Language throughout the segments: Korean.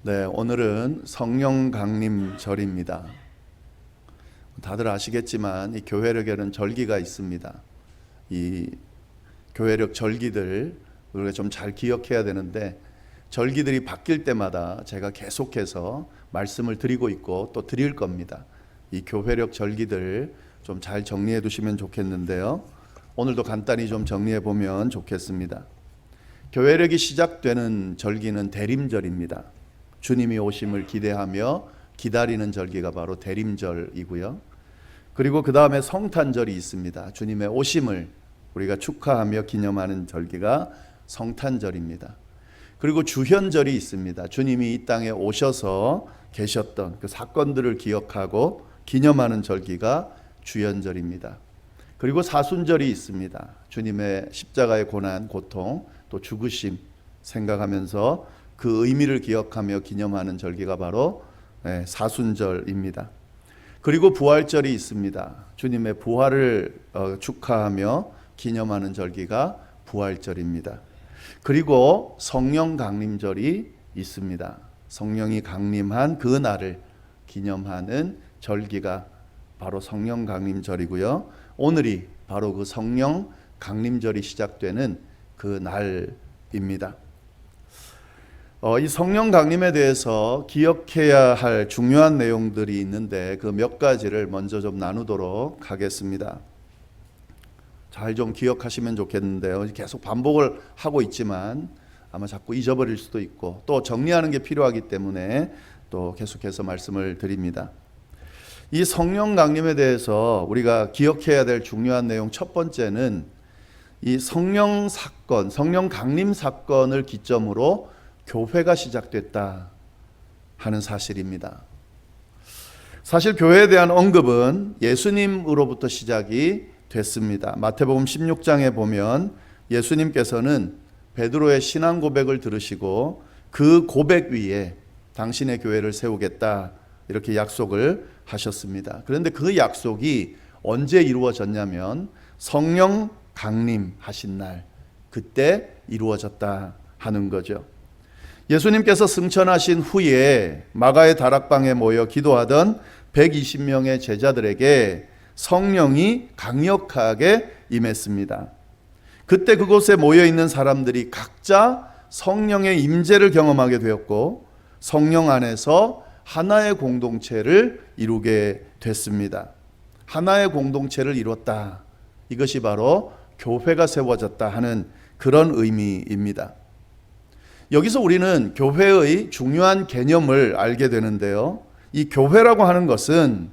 네, 오늘은 성령 강림절입니다. 다들 아시겠지만 이 교회력에는 절기가 있습니다. 이 교회력 절기들 우리가 좀 잘 기억해야 되는데, 절기들이 바뀔 때마다 제가 계속해서 말씀을 드리고 있고 또 드릴 겁니다. 이 교회력 절기들 좀 잘 정리해 두시면 좋겠는데요. 오늘도 간단히 좀 정리해 보면 좋겠습니다. 교회력이 시작되는 절기는 대림절입니다. 주님이 오심을 기대하며 기다리는 절기가 바로 대림절이고요. 그리고 그 다음에 성탄절이 있습니다. 주님의 오심을 우리가 축하하며 기념하는 절기가 성탄절입니다. 그리고 주현절이 있습니다. 주님이 이 땅에 오셔서 계셨던 그 사건들을 기억하고 기념하는 절기가 주현절입니다. 그리고 사순절이 있습니다. 주님의 십자가의 고난, 고통, 또 죽으심 생각하면서 그 의미를 기억하며 기념하는 절기가 바로 사순절입니다. 그리고 부활절이 있습니다. 주님의 부활을 축하하며 기념하는 절기가 부활절입니다. 그리고 성령 강림절이 있습니다. 성령이 강림한 그 날을 기념하는 절기가 바로 성령 강림절이고요. 오늘이 바로 그 성령 강림절이 시작되는 그 날입니다. 이 성령 강림에 대해서 기억해야 할 중요한 내용들이 있는데 그 몇 가지를 먼저 좀 나누도록 하겠습니다. 잘 좀 기억하시면 좋겠는데요. 계속 반복을 하고 있지만 아마 자꾸 잊어버릴 수도 있고 또 정리하는 게 필요하기 때문에 또 계속해서 말씀을 드립니다. 이 성령 강림에 대해서 우리가 기억해야 될 중요한 내용 첫 번째는 이 성령 사건, 성령 강림 사건을 기점으로 교회가 시작됐다 하는 사실입니다. 사실 교회에 대한 언급은 예수님으로부터 시작이 됐습니다. 마태복음 16장에 보면 예수님께서는 베드로의 신앙 고백을 들으시고 그 고백 위에 당신의 교회를 세우겠다 이렇게 약속을 하셨습니다. 그런데 그 약속이 언제 이루어졌냐면 성령 강림하신 날, 그때 이루어졌다 하는 거죠. 예수님께서 승천하신 후에 마가의 다락방에 모여 기도하던 120명의 제자들에게 성령이 강력하게 임했습니다. 그때 그곳에 모여 있는 사람들이 각자 성령의 임재를 경험하게 되었고 성령 안에서 하나의 공동체를 이루게 됐습니다. 하나의 공동체를 이뤘다. 이것이 바로 교회가 세워졌다 하는 그런 의미입니다. 여기서 우리는 교회의 중요한 개념을 알게 되는데요. 이 교회라고 하는 것은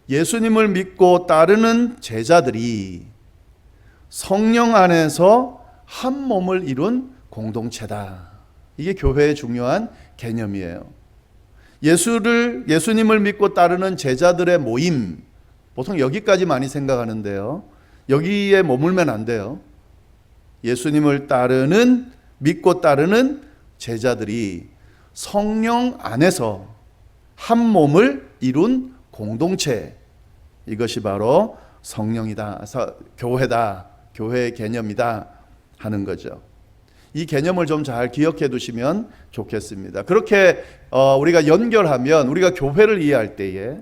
예수님을 믿고 따르는 제자들이 성령 안에서 한 몸을 이룬 공동체다. 이게 교회의 중요한 개념이에요. 예수님을 믿고 따르는 제자들의 모임, 보통 여기까지 많이 생각하는데요. 여기에 머물면 안 돼요. 예수님을 믿고 따르는 제자들이 성령 안에서 한 몸을 이룬 공동체, 이것이 바로 성령이다, 교회다, 교회의 개념이다 하는 거죠. 이 개념을 좀 잘 기억해 두시면 좋겠습니다. 그렇게 우리가 연결하면 우리가 교회를 이해할 때에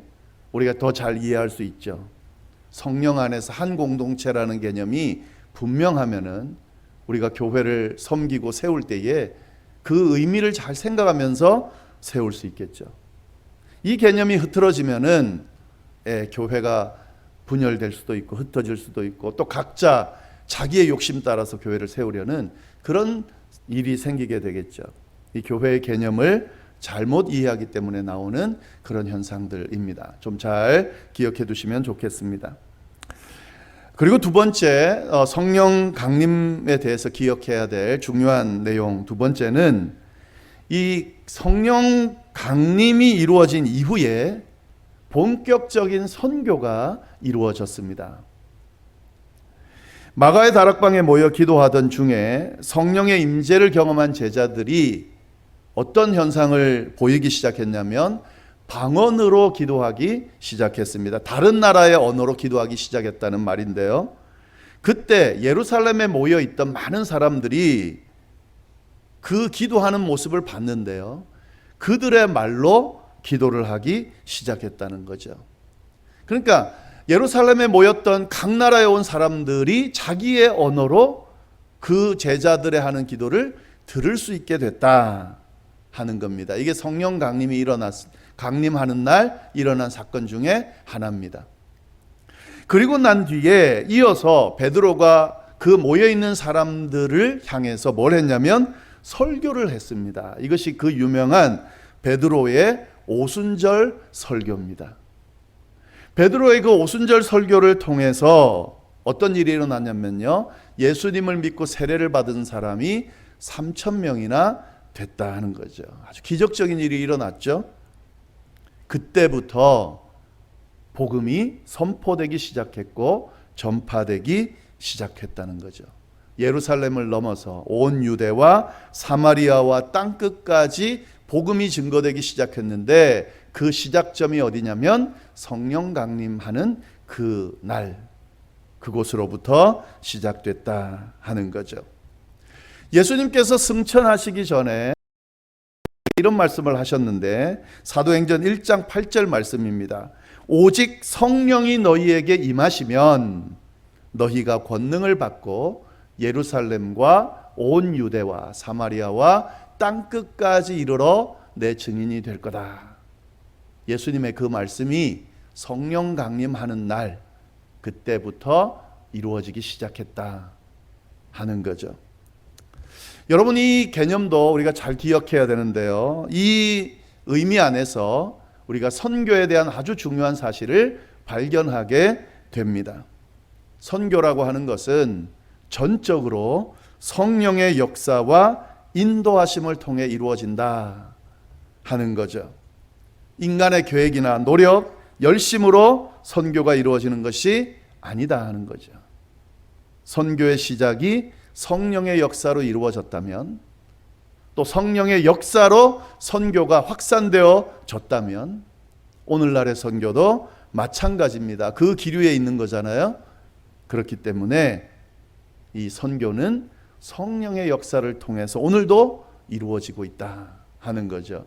우리가 더 잘 이해할 수 있죠. 성령 안에서 한 공동체라는 개념이 분명하면은 우리가 교회를 섬기고 세울 때에 그 의미를 잘 생각하면서 세울 수 있겠죠. 이 개념이 흐트러지면은 교회가 분열될 수도 있고 흩어질 수도 있고 또 각자 자기의 욕심 따라서 교회를 세우려는 그런 일이 생기게 되겠죠. 이 교회의 개념을 잘못 이해하기 때문에 나오는 그런 현상들입니다. 좀 잘 기억해 두시면 좋겠습니다. 그리고 두 번째, 성령 강림에 대해서 기억해야 될 중요한 내용 두 번째는 이 성령 강림이 이루어진 이후에 본격적인 선교가 이루어졌습니다. 마가의 다락방에 모여 기도하던 중에 성령의 임재를 경험한 제자들이 어떤 현상을 보이기 시작했냐면 방언으로 기도하기 시작했습니다. 다른 나라의 언어로 기도하기 시작했다는 말인데요. 그때 예루살렘에 모여 있던 많은 사람들이 그 기도하는 모습을 봤는데요. 그들의 말로 기도를 하기 시작했다는 거죠. 그러니까 예루살렘에 모였던 각 나라에 온 사람들이 자기의 언어로 그 제자들의 하는 기도를 들을 수 있게 됐다 하는 겁니다. 이게 성령 강림하는 날 일어난 사건 중에 하나입니다. 그리고 난 뒤에 이어서 베드로가 그 모여있는 사람들을 향해서 뭘 했냐면 설교를 했습니다. 이것이 그 유명한 베드로의 오순절 설교입니다. 베드로의 그 오순절 설교를 통해서 어떤 일이 일어났냐면요, 예수님을 믿고 세례를 받은 사람이 3,000명이나 됐다 하는 거죠. 아주 기적적인 일이 일어났죠. 그때부터 복음이 선포되기 시작했고 전파되기 시작했다는 거죠. 예루살렘을 넘어서 온 유대와 사마리아와 땅끝까지 복음이 증거되기 시작했는데 그 시작점이 어디냐면 성령 강림하는 그 날, 그곳으로부터 시작됐다 하는 거죠. 예수님께서 승천하시기 전에 이런 말씀을 하셨는데 사도행전 1장 8절 말씀입니다. 오직 성령이 너희에게 임하시면 너희가 권능을 받고 예루살렘과 온 유대와 사마리아와 땅끝까지 이르러 내 증인이 될 거다. 예수님의 그 말씀이 성령 강림하는 날, 그때부터 이루어지기 시작했다 하는 거죠. 여러분, 이 개념도 우리가 잘 기억해야 되는데요, 이 의미 안에서 우리가 선교에 대한 아주 중요한 사실을 발견하게 됩니다. 선교라고 하는 것은 전적으로 성령의 역사와 인도하심을 통해 이루어진다 하는 거죠. 인간의 계획이나 노력, 열심으로 선교가 이루어지는 것이 아니다 하는 거죠. 선교의 시작이 성령의 역사로 이루어졌다면, 또 성령의 역사로 선교가 확산되어 졌다면 오늘날의 선교도 마찬가지입니다. 그 기류에 있는 거잖아요. 그렇기 때문에 이 선교는 성령의 역사를 통해서 오늘도 이루어지고 있다 하는 거죠.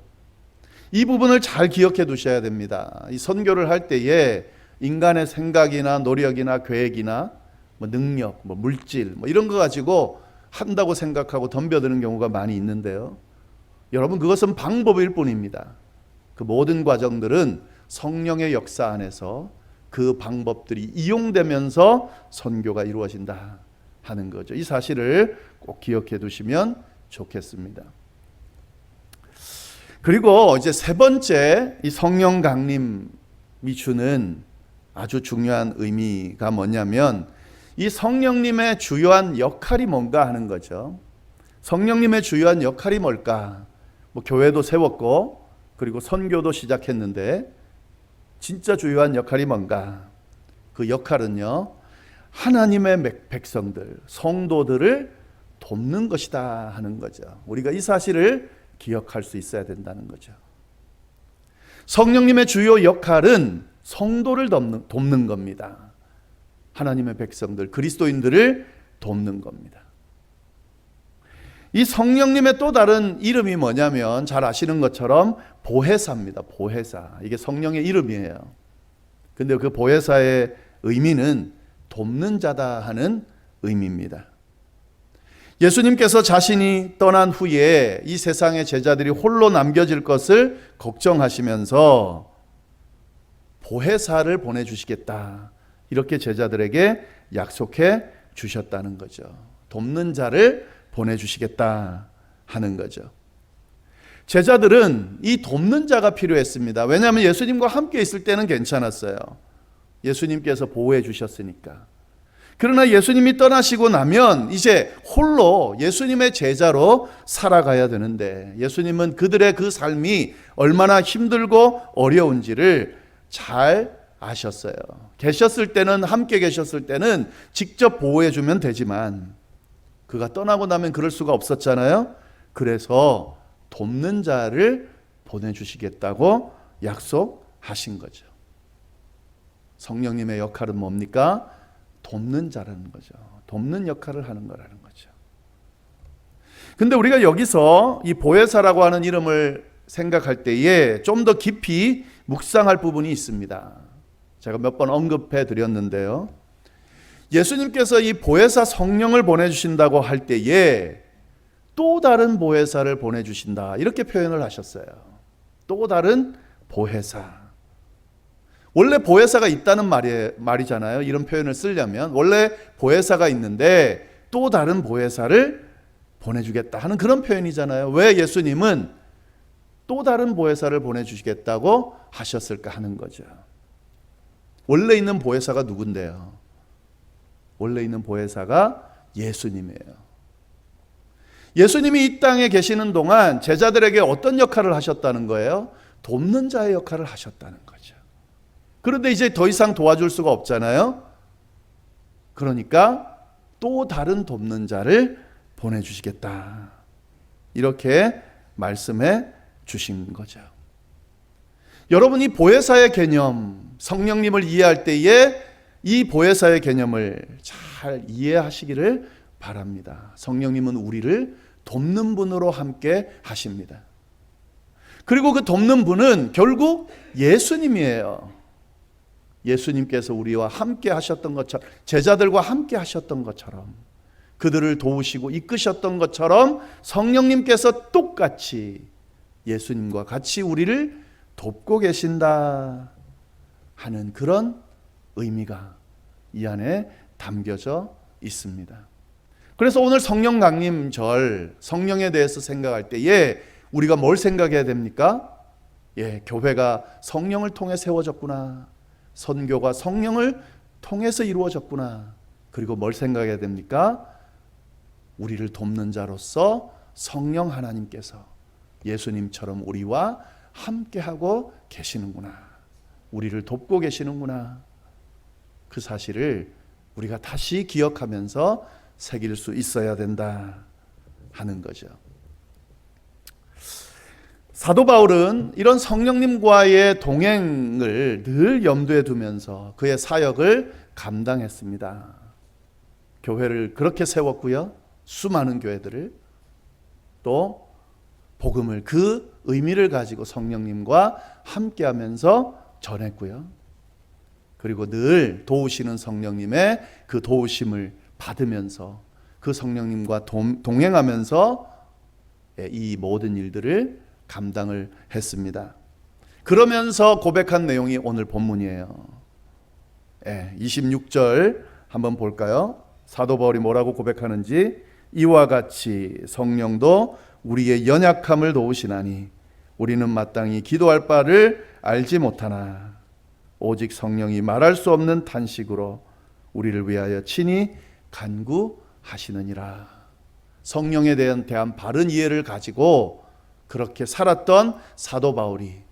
이 부분을 잘 기억해 두셔야 됩니다. 이 선교를 할 때에 인간의 생각이나 노력이나 계획이나 능력, 물질 이런 거 가지고 한다고 생각하고 덤벼드는 경우가 많이 있는데요, 여러분, 그것은 방법일 뿐입니다. 그 모든 과정들은 성령의 역사 안에서 그 방법들이 이용되면서 선교가 이루어진다 하는 거죠. 이 사실을 꼭 기억해 두시면 좋겠습니다. 그리고 이제 세 번째, 이 성령 강림이 주는 아주 중요한 의미가 뭐냐면 이 성령님의 주요한 역할이 뭔가 하는 거죠. 성령님의 주요한 역할이 뭘까? 교회도 세웠고 그리고 선교도 시작했는데 진짜 주요한 역할이 뭔가? 그 역할은요, 하나님의 백성들, 성도들을 돕는 것이다 하는 거죠. 우리가 이 사실을 기억할 수 있어야 된다는 거죠. 성령님의 주요 역할은 성도를 돕는 겁니다. 하나님의 백성들, 그리스도인들을 돕는 겁니다. 이 성령님의 또 다른 이름이 뭐냐면 잘 아시는 것처럼 보혜사입니다. 보혜사. 이게 성령의 이름이에요. 근데 그 보혜사의 의미는 돕는 자다 하는 의미입니다. 예수님께서 자신이 떠난 후에 이 세상의 제자들이 홀로 남겨질 것을 걱정하시면서 보혜사를 보내주시겠다, 이렇게 제자들에게 약속해 주셨다는 거죠. 돕는 자를 보내주시겠다 하는 거죠. 제자들은 이 돕는 자가 필요했습니다. 왜냐하면 예수님과 함께 있을 때는 괜찮았어요. 예수님께서 보호해 주셨으니까. 그러나 예수님이 떠나시고 나면 이제 홀로 예수님의 제자로 살아가야 되는데, 예수님은 그들의 그 삶이 얼마나 힘들고 어려운지를 잘 아셨어요. 계셨을 때는, 함께 계셨을 때는 직접 보호해 주면 되지만 그가 떠나고 나면 그럴 수가 없었잖아요. 그래서 돕는 자를 보내주시겠다고 약속하신 거죠. 성령님의 역할은 뭡니까? 돕는 자라는 거죠. 돕는 역할을 하는 거라는 거죠. 근데 우리가 여기서 이 보혜사라고 하는 이름을 생각할 때에 좀 더 깊이 묵상할 부분이 있습니다. 제가 몇 번 언급해 드렸는데요. 예수님께서 이 보혜사 성령을 보내주신다고 할 때에 또 다른 보혜사를 보내주신다, 이렇게 표현을 하셨어요. 또 다른 보혜사. 원래 보혜사가 있다는 말이잖아요. 이런 표현을 쓰려면 원래 보혜사가 있는데 또 다른 보혜사를 보내주겠다 하는 그런 표현이잖아요. 왜 예수님은 또 다른 보혜사를 보내주시겠다고 하셨을까 하는 거죠. 원래 있는 보혜사가 누군데요? 원래 있는 보혜사가 예수님이에요. 예수님이 이 땅에 계시는 동안 제자들에게 어떤 역할을 하셨다는 거예요? 돕는 자의 역할을 하셨다는 거죠. 그런데 이제 더 이상 도와줄 수가 없잖아요. 그러니까 또 다른 돕는 자를 보내주시겠다, 이렇게 말씀해 주신 거죠. 여러분이 보혜사의 개념, 성령님을 이해할 때에 이 보혜사의 개념을 잘 이해하시기를 바랍니다. 성령님은 우리를 돕는 분으로 함께 하십니다. 그리고 그 돕는 분은 결국 예수님이에요. 예수님께서 우리와 함께 하셨던 것처럼, 제자들과 함께 하셨던 것처럼, 그들을 도우시고 이끄셨던 것처럼 성령님께서 똑같이 예수님과 같이 우리를 돕고 계신다 하는 그런 의미가 이 안에 담겨져 있습니다. 그래서 오늘 성령 강림절, 성령에 대해서 생각할 때에 우리가 뭘 생각해야 됩니까? 교회가 성령을 통해 세워졌구나. 선교가 성령을 통해서 이루어졌구나. 그리고 뭘 생각해야 됩니까? 우리를 돕는 자로서 성령 하나님께서 예수님처럼 우리와 함께하고 계시는구나. 우리를 돕고 계시는구나. 그 사실을 우리가 다시 기억하면서 새길 수 있어야 된다 하는 거죠. 사도 바울은 이런 성령님과의 동행을 늘 염두에 두면서 그의 사역을 감당했습니다. 교회를 그렇게 세웠고요. 수많은 교회들을, 또 복음을, 그 의미를 가지고 성령님과 함께하면서 전했고요. 그리고 늘 도우시는 성령님의 그 도우심을 받으면서 그 성령님과 동행하면서 이 모든 일들을 감당을 했습니다. 그러면서 고백한 내용이 오늘 본문이에요. 26절 한번 볼까요? 사도 바울이 뭐라고 고백하는지. 이와 같이 성령도 우리의 연약함을 도우시나니 우리는 마땅히 기도할 바를 알지 못하나 오직 성령이 말할 수 없는 탄식으로 우리를 위하여 친히 간구하시느니라. 성령에 대한 바른 이해를 가지고 그렇게 살았던 사도 바울이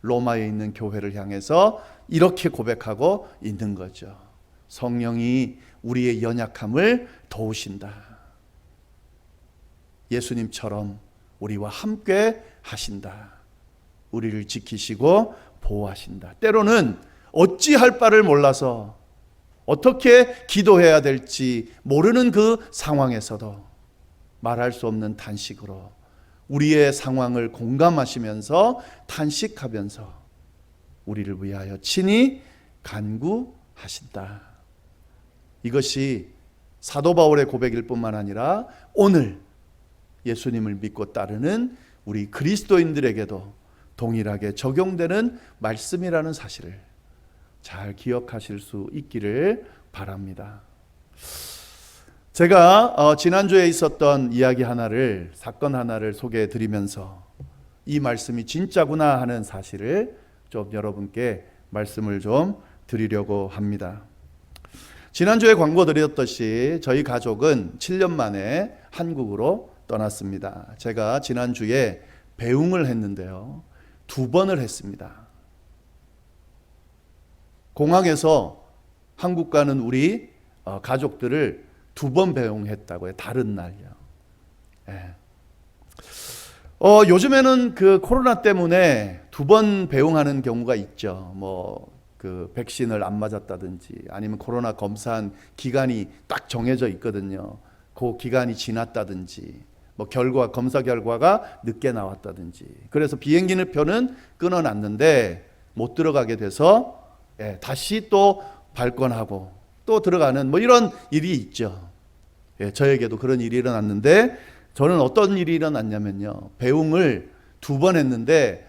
로마에 있는 교회를 향해서 이렇게 고백하고 있는 거죠. 성령이 우리의 연약함을 도우신다. 예수님처럼 우리와 함께 하신다. 우리를 지키시고 보호하신다. 때로는 어찌할 바를 몰라서 어떻게 기도해야 될지 모르는 그 상황에서도 말할 수 없는 탄식으로 우리의 상황을 공감하시면서 탄식하면서 우리를 위하여 친히 간구하신다. 이것이 사도 바울의 고백일 뿐만 아니라 오늘 예수님을 믿고 따르는 우리 그리스도인들에게도 동일하게 적용되는 말씀이라는 사실을 잘 기억하실 수 있기를 바랍니다. 제가 지난주에 있었던 이야기 하나를, 사건 하나를 소개해 드리면서 이 말씀이 진짜구나 하는 사실을 좀 여러분께 말씀을 좀 드리려고 합니다. 지난주에 광고 드렸듯이 저희 가족은 7년 만에 한국으로 떠났습니다. 제가 지난주에 배웅을 했는데요. 2번을 했습니다. 공항에서 한국 가는 우리 가족들을 2번 배웅했다고요. 다른 날요. 요즘에는 그 코로나 때문에 2번 배웅하는 경우가 있죠. 그 백신을 안 맞았다든지 아니면 코로나 검사한 기간이 딱 정해져 있거든요. 그 기간이 지났다든지 뭐 검사 결과가 늦게 나왔다든지. 그래서 비행기는 표는 끊어놨는데 못 들어가게 돼서 다시 또 발권하고 또 들어가는 뭐 이런 일이 있죠. 저에게도 그런 일이 일어났는데 저는 어떤 일이 일어났냐면요. 배웅을 2번 했는데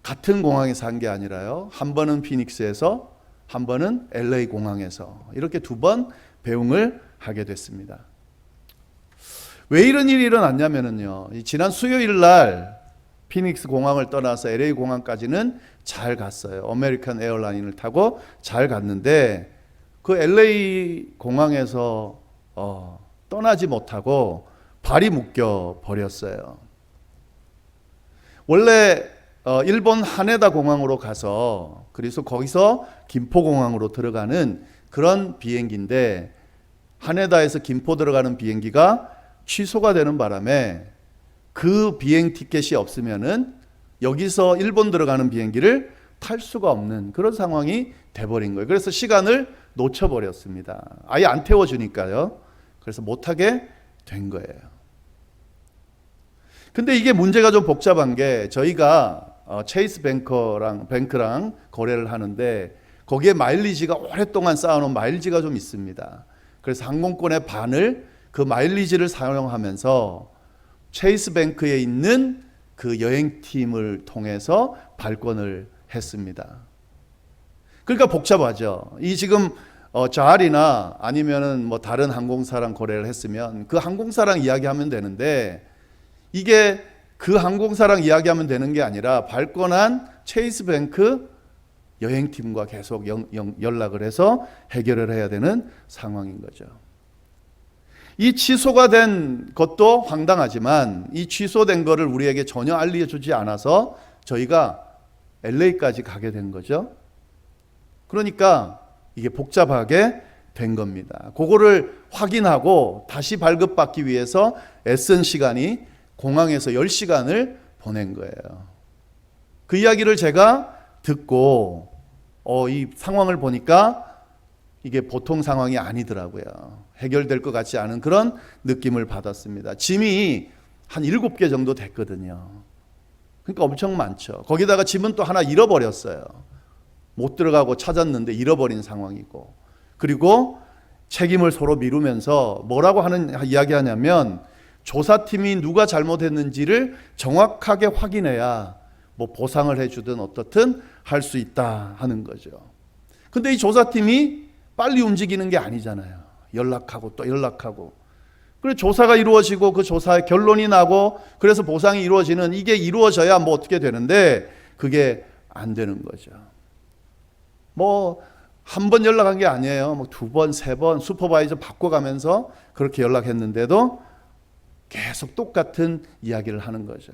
같은 공항에서 한 게 아니라요. 한 번은 피닉스에서 한 번은 LA 공항에서 이렇게 2번 배웅을 하게 됐습니다. 왜 이런 일이 일어났냐면요. 지난 수요일 날 피닉스 공항을 떠나서 LA 공항까지는 잘 갔어요. 아메리칸 에어라인을 타고 잘 갔는데 그 LA 공항에서 떠나지 못하고 발이 묶여 버렸어요. 원래 일본 하네다 공항으로 가서 그래서 거기서 김포 공항으로 들어가는 그런 비행기인데 하네다에서 김포 들어가는 비행기가 취소가 되는 바람에 그 비행 티켓이 없으면은 여기서 일본 들어가는 비행기를 탈 수가 없는 그런 상황이 돼버린 거예요. 그래서 시간을 놓쳐버렸습니다. 아예 안 태워주니까요. 그래서 못하게 된 거예요. 근데 이게 문제가 좀 복잡한 게 저희가 체이스 뱅크랑 거래를 하는데 거기에 마일리지가 오랫동안 쌓아놓은 마일리지가 좀 있습니다. 그래서 항공권의 반을 그 마일리지를 사용하면서 체이스 뱅크에 있는 그 여행팀을 통해서 발권을 했습니다. 그러니까 복잡하죠. 이 지금 자알이나 아니면은 뭐 다른 항공사랑 거래를 했으면 그 항공사랑 이야기하면 되는데 이게 그 항공사랑 이야기하면 되는 게 아니라 발권한 체이스 뱅크 여행팀과 계속 연락을 해서 해결을 해야 되는 상황인 거죠. 이 취소가 된 것도 황당하지만 이 취소된 거를 우리에게 전혀 알려주지 않아서 저희가 LA까지 가게 된 거죠. 그러니까 이게 복잡하게 된 겁니다. 그거를 확인하고 다시 발급받기 위해서 애쓴 시간이 공항에서 10시간을 보낸 거예요. 그 이야기를 제가 듣고 이 상황을 보니까 이게 보통 상황이 아니더라고요. 해결될 것 같지 않은 그런 느낌을 받았습니다. 짐이 한 7개 정도 됐거든요. 그러니까 엄청 많죠. 거기다가 짐은 또 하나 잃어버렸어요. 못 들어가고 찾았는데 잃어버린 상황이고, 그리고 책임을 서로 미루면서 뭐라고 이야기하냐면 조사팀이 누가 잘못했는지를 정확하게 확인해야 뭐 보상을 해주든 어떻든 할 수 있다 하는 거죠. 근데 이 조사팀이 빨리 움직이는 게 아니잖아요. 연락하고 또 연락하고. 그래서 조사가 이루어지고 그 조사의 결론이 나고 그래서 보상이 이루어지는, 이게 이루어져야 뭐 어떻게 되는데 그게 안 되는 거죠. 뭐 한 번 연락한 게 아니에요. 뭐 2번, 3번 슈퍼바이저 바꿔가면서 그렇게 연락했는데도 계속 똑같은 이야기를 하는 거죠.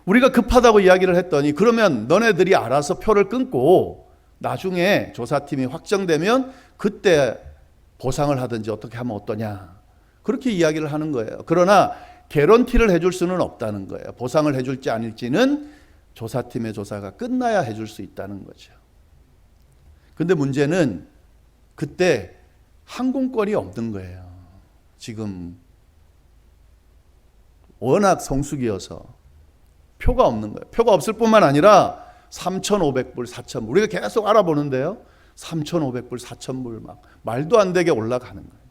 우리가 급하다고 이야기를 했더니 그러면 너네들이 알아서 표를 끊고 나중에 조사팀이 확정되면 그때 보상을 하든지 어떻게 하면 어떠냐, 그렇게 이야기를 하는 거예요. 그러나 개런티를 해줄 수는 없다는 거예요. 보상을 해줄지 아닐지는 조사팀의 조사가 끝나야 해줄 수 있다는 거죠. 근데 문제는 그때 항공권이 없는 거예요. 지금 워낙 성수기여서 표가 없는 거예요. 표가 없을 뿐만 아니라 3,500불, 4,000불. 우리가 계속 알아보는데요. 3,500불, 4,000불 막 말도 안 되게 올라가는 거예요.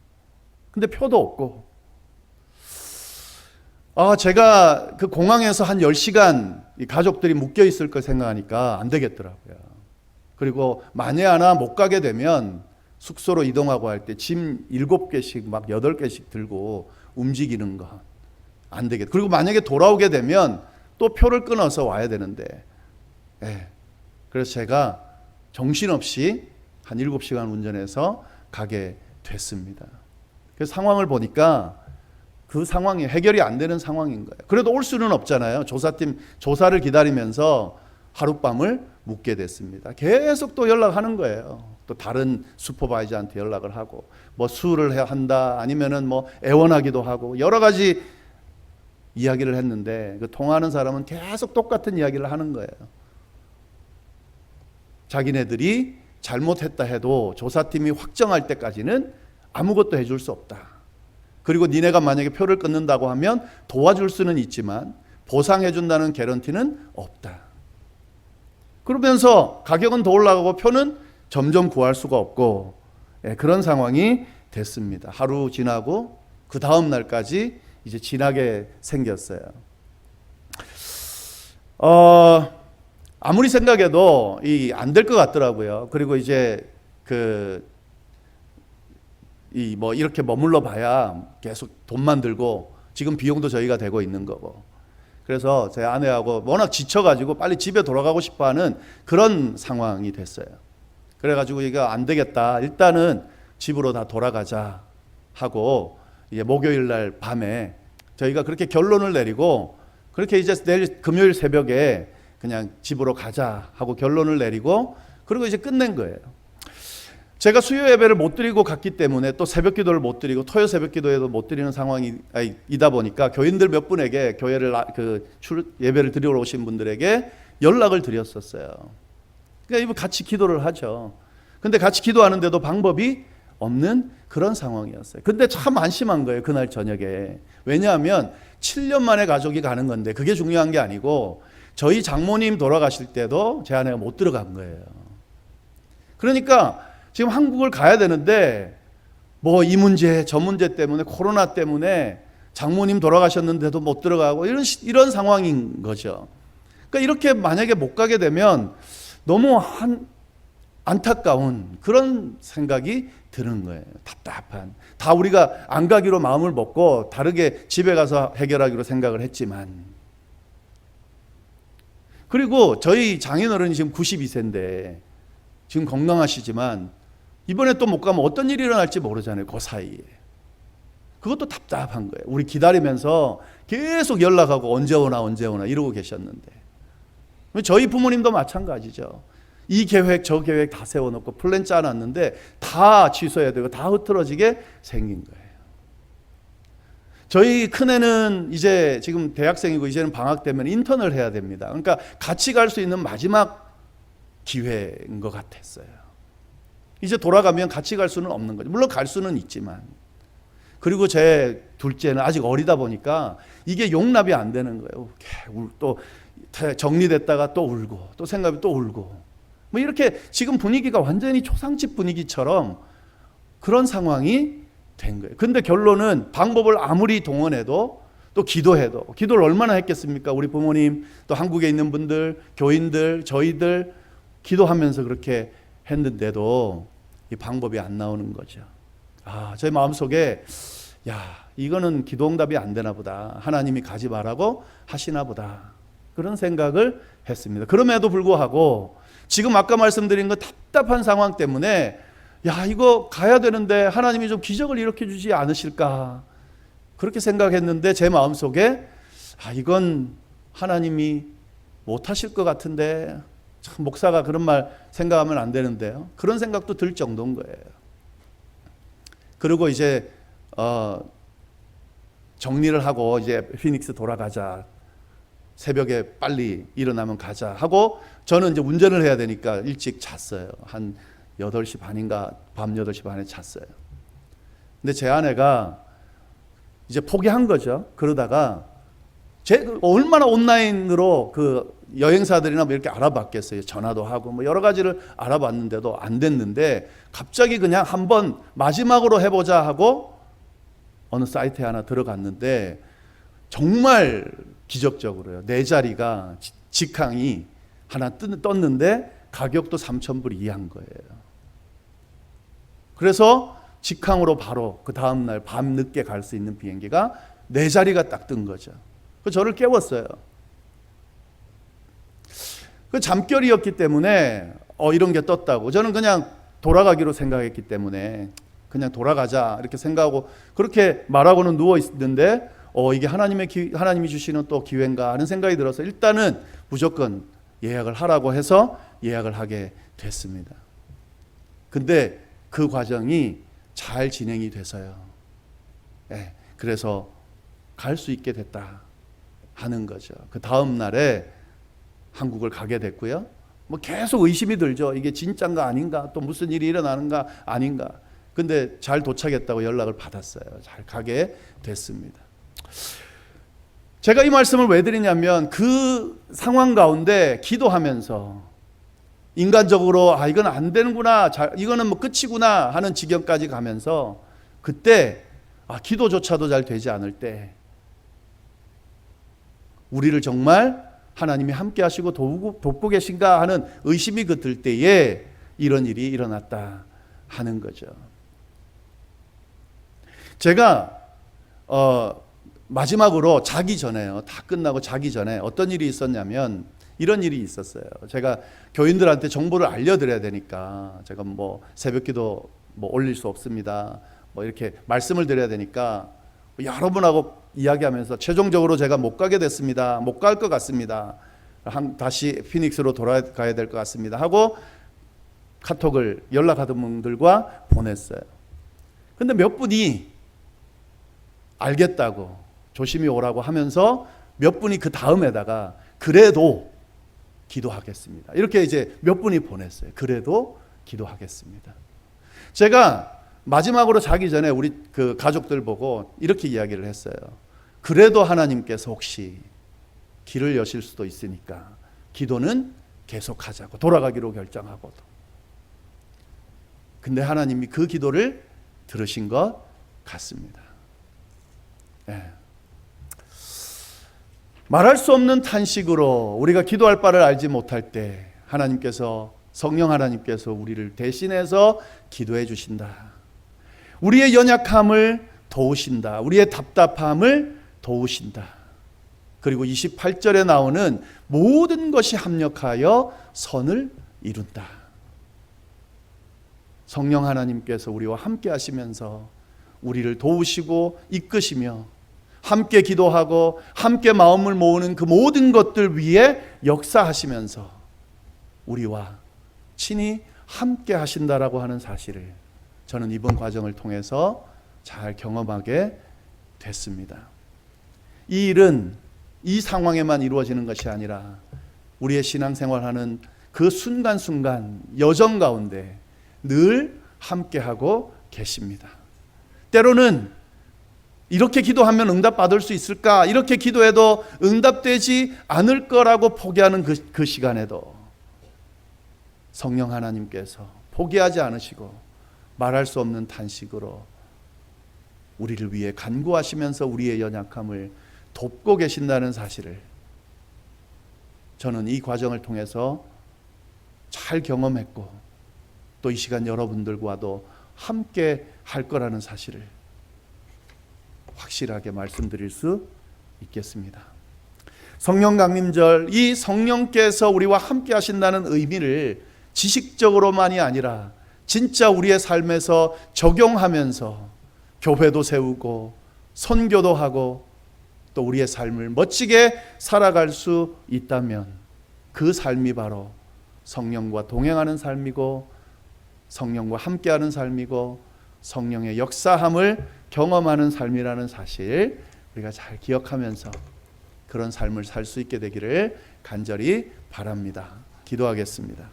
근데 표도 없고. 제가 그 공항에서 한 10시간 이 가족들이 묶여 있을 걸 생각하니까 안 되겠더라고요. 그리고 만에 하나 못 가게 되면 숙소로 이동하고 할 때 짐 7개씩 막 8개씩 들고 움직이는 거 안 되겠다. 그리고 만약에 돌아오게 되면 또 표를 끊어서 와야 되는데, 그래서 제가 정신없이 한 7시간 운전해서 가게 됐습니다. 그래서 상황을 보니까 그 상황이 해결이 안 되는 상황인 거예요. 그래도 올 수는 없잖아요. 조사팀 조사를 기다리면서 하룻밤을 묵게 됐습니다. 계속 또 연락하는 거예요. 또 다른 슈퍼바이저한테 연락을 하고 뭐 수를 해야 한다, 아니면은 뭐 애원하기도 하고 여러 가지 이야기를 했는데 그 통화하는 사람은 계속 똑같은 이야기를 하는 거예요. 자기네들이 잘못했다 해도 조사팀이 확정할 때까지는 아무것도 해줄 수 없다. 그리고 니네가 만약에 표를 끊는다고 하면 도와줄 수는 있지만 보상해준다는 개런티는 없다. 그러면서 가격은 더 올라가고 표는 점점 구할 수가 없고 그런 상황이 됐습니다. 하루 지나고 그 다음 날까지 이제 지나게 생겼어요. 아무리 생각해도 안 될 것 같더라고요. 그리고 이제 이렇게 머물러 봐야 계속 돈만 들고 지금 비용도 저희가 되고 있는 거고. 그래서 제 아내하고 워낙 지쳐가지고 빨리 집에 돌아가고 싶어 하는 그런 상황이 됐어요. 그래가지고 이거 안 되겠다. 일단은 집으로 다 돌아가자 하고 이제 목요일 날 밤에 저희가 그렇게 결론을 내리고 그렇게 이제 내일 금요일 새벽에 그냥 집으로 가자 하고 결론을 내리고 그리고 이제 끝낸 거예요. 제가 수요 예배를 못 드리고 갔기 때문에 또 새벽 기도를 못 드리고 토요 새벽 기도에도 못 드리는 상황이다 보니까 교인들 몇 분에게 교회를 예배를 드리러 오신 분들에게 연락을 드렸었어요. 그러니까 같이 기도를 하죠. 근데 같이 기도하는데도 방법이 없는 그런 상황이었어요. 근데 참 안심한 거예요, 그날 저녁에. 왜냐하면 7년 만에 가족이 가는 건데 그게 중요한 게 아니고 저희 장모님 돌아가실 때도 제 아내가 못 들어간 거예요. 그러니까 지금 한국을 가야 되는데 뭐 이 문제 저 문제 때문에 코로나 때문에 장모님 돌아가셨는데도 못 들어가고 이런 상황인 거죠. 그러니까 이렇게 만약에 못 가게 되면 너무 안타까운 그런 생각이 드는 거예요. 답답한. 다 우리가 안 가기로 마음을 먹고 다르게 집에 가서 해결하기로 생각을 했지만. 그리고 저희 장인어른이 지금 92세인데 지금 건강하시지만 이번에 또 못 가면 어떤 일이 일어날지 모르잖아요. 그 사이에. 그것도 답답한 거예요. 우리 기다리면서 계속 연락하고 언제 오나 이러고 계셨는데. 저희 부모님도 마찬가지죠. 이 계획 저 계획 다 세워놓고 플랜 짜놨는데 다 취소해야 되고 다 흐트러지게 생긴 거예요. 저희 큰애는 이제 지금 대학생이고 이제는 방학 되면 인턴을 해야 됩니다. 그러니까 같이 갈 수 있는 마지막 기회인 것 같았어요. 이제 돌아가면 같이 갈 수는 없는 거죠. 물론 갈 수는 있지만. 그리고 제 둘째는 아직 어리다 보니까 이게 용납이 안 되는 거예요. 또 정리됐다가 또 울고 또 생각이 또 울고 뭐 이렇게 지금 분위기가 완전히 초상집 분위기처럼 그런 상황이 된 거예요. 근데 결론은 방법을 아무리 동원해도 또 기도를 얼마나 했겠습니까? 우리 부모님 또 한국에 있는 분들, 교인들, 저희들 기도하면서 그렇게 했는데도 이 방법이 안 나오는 거죠. 제 마음속에 이거는 기도응답이 안 되나 보다. 하나님이 가지 말라고 하시나 보다. 그런 생각을 했습니다. 그럼에도 불구하고 지금 아까 말씀드린 그 답답한 상황 때문에 이거 가야 되는데 하나님이 좀 기적을 일으켜 주지 않으실까 그렇게 생각했는데 제 마음속에 이건 하나님이 못하실 것 같은데 참 목사가 그런 말 생각하면 안 되는데요. 그런 생각도 들 정도인 거예요. 그리고 이제 정리를 하고 이제 피닉스 돌아가자. 새벽에 빨리 일어나면 가자 하고 저는 이제 운전을 해야 되니까 일찍 잤어요. 한 8시 반인가 밤 8시 반에 잤어요. 근데 제 아내가 이제 포기한 거죠. 그러다가 얼마나 온라인으로 그 여행사들이나 뭐 이렇게 알아봤겠어요. 전화도 하고 뭐 여러 가지를 알아봤는데도 안 됐는데 갑자기 그냥 한번 마지막으로 해보자 하고 어느 사이트에 하나 들어갔는데 정말 기적적으로요. 4자리가 직항이 하나 떴는데 가격도 3,000불 이하인 거예요. 그래서 직항으로 바로 그 다음날 밤 늦게 갈 수 있는 비행기가 4자리가 딱 뜬 거죠. 그래서 저를 깨웠어요. 그 잠결이었기 때문에 이런 게 떴다고. 저는 그냥 돌아가기로 생각했기 때문에 그냥 돌아가자 이렇게 생각하고 그렇게 말하고는 누워 있는데 이게 하나님이 주시는 또 기회인가 하는 생각이 들어서 일단은 무조건 예약을 하라고 해서 예약을 하게 됐습니다. 근데 그 과정이 잘 진행이 돼서요. 그래서 갈 수 있게 됐다 하는 거죠. 그 다음 날에 한국을 가게 됐고요. 뭐 계속 의심이 들죠. 이게 진짜인가 아닌가, 또 무슨 일이 일어나는가 아닌가. 근데 잘 도착했다고 연락을 받았어요. 잘 가게 됐습니다. 제가 이 말씀을 왜 드리냐면 그 상황 가운데 기도하면서 인간적으로 이건 안 되는구나, 이거는 뭐 끝이구나 하는 지경까지 가면서 그때 기도조차도 잘 되지 않을 때 우리를 정말 하나님이 함께 하시고 돕고 계신가 하는 의심이 들 때에 이런 일이 일어났다 하는 거죠. 제가 마지막으로 자기 전에요. 다 끝나고 자기 전에 어떤 일이 있었냐면 이런 일이 있었어요. 제가 교인들한테 정보를 알려드려야 되니까 제가 뭐 새벽기도 올릴 수 없습니다. 이렇게 말씀을 드려야 되니까 여러분하고 이야기하면서 최종적으로 제가 못 가게 됐습니다. 못 갈 것 같습니다. 다시 피닉스로 돌아가야 될 것 같습니다. 하고 카톡을 연락하던 분들과 보냈어요. 근데 몇 분이 알겠다고 조심히 오라고 하면서 몇 분이 그 다음에다가 그래도 기도하겠습니다. 이렇게 이제 몇 분이 보냈어요. 그래도 기도하겠습니다. 제가 마지막으로 자기 전에 우리 그 가족들 보고 이렇게 이야기를 했어요. 그래도 하나님께서 혹시 길을 여실 수도 있으니까 기도는 계속하자고, 돌아가기로 결정하고도. 근데 하나님이 그 기도를 들으신 것 같습니다. 말할 수 없는 탄식으로 우리가 기도할 바를 알지 못할 때 하나님께서, 성령 하나님께서 우리를 대신해서 기도해 주신다. 우리의 연약함을 도우신다. 우리의 답답함을 도우신다. 그리고 28절에 나오는 모든 것이 합력하여 선을 이룬다. 성령 하나님께서 우리와 함께 하시면서 우리를 도우시고 이끄시며 함께 기도하고 함께 마음을 모으는 그 모든 것들 위에 역사하시면서 우리와 친히 함께 하신다라고 하는 사실을 저는 이번 과정을 통해서 잘 경험하게 됐습니다. 이 일은 이 상황에만 이루어지는 것이 아니라 우리의 신앙생활하는 그 순간순간 여정 가운데 늘 함께하고 계십니다. 때로는 이렇게 기도하면 응답받을 수 있을까? 이렇게 기도해도 응답되지 않을 거라고 포기하는 그 시간에도 성령 하나님께서 포기하지 않으시고 말할 수 없는 탄식으로 우리를 위해 간구하시면서 우리의 연약함을 돕고 계신다는 사실을 저는 이 과정을 통해서 잘 경험했고 또 이 시간 여러분들과도 함께 할 거라는 사실을 확실하게 말씀드릴 수 있겠습니다. 성령 강림절, 이 성령께서 우리와 함께 하신다는 의미를 지식적으로만이 아니라 진짜 우리의 삶에서 적용하면서 교회도 세우고 선교도 하고 또 우리의 삶을 멋지게 살아갈 수 있다면 그 삶이 바로 성령과 동행하는 삶이고 성령과 함께하는 삶이고 성령의 역사함을 경험하는 삶이라는 사실 우리가 잘 기억하면서 그런 삶을 살 수 있게 되기를 간절히 바랍니다. 기도하겠습니다.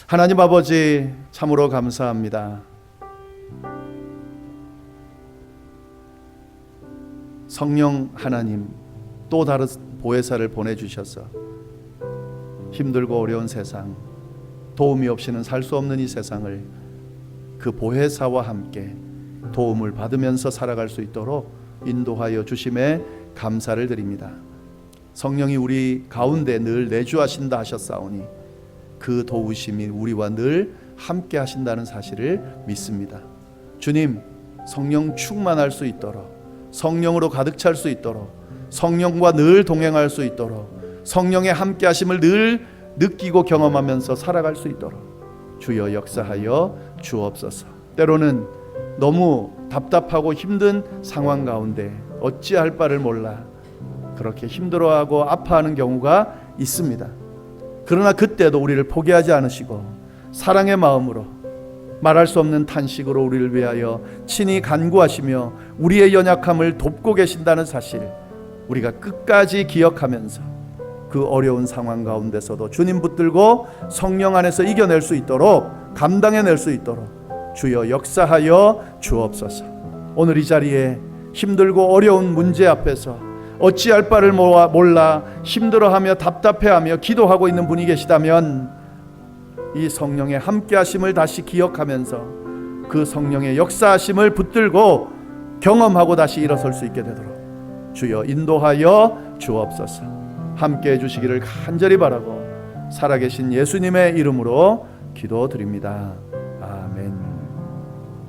하나님 아버지, 참으로 감사합니다. 성령 하나님, 또 다른 보혜사를 보내주셔서 힘들고 어려운 세상, 도움이 없이는 살 수 없는 이 세상을 그 보혜사와 함께 도움을 받으면서 살아갈 수 있도록 인도하여 주심에 감사를 드립니다. 성령이 우리 가운데 늘 내주하신다 하셨사오니 그 도우심이 우리와 늘 함께 하신다는 사실을 믿습니다. 주님, 성령 충만할 수 있도록, 성령으로 가득 찰 수 있도록, 성령과 늘 동행할 수 있도록, 성령의 함께 하심을 늘 느끼고 경험하면서 살아갈 수 있도록 주여 역사하여 주옵소서. 때로는 너무 답답하고 힘든 상황 가운데 어찌할 바를 몰라 그렇게 힘들어하고 아파하는 경우가 있습니다. 그러나 그때도 우리를 포기하지 않으시고 사랑의 마음으로 말할 수 없는 탄식으로 우리를 위하여 친히 간구하시며 우리의 연약함을 돕고 계신다는 사실 우리가 끝까지 기억하면서 그 어려운 상황 가운데서도 주님 붙들고 성령 안에서 이겨낼 수 있도록 감당해낼 수 있도록 주여 역사하여 주옵소서. 오늘 이 자리에 힘들고 어려운 문제 앞에서 어찌할 바를 몰라 힘들어하며 답답해하며 기도하고 있는 분이 계시다면 이 성령의 함께하심을 다시 기억하면서 그 성령의 역사하심을 붙들고 경험하고 다시 일어설 수 있게 되도록 주여 인도하여 주옵소서. 함께해 주시기를 간절히 바라고 살아계신 예수님의 이름으로 기도드립니다.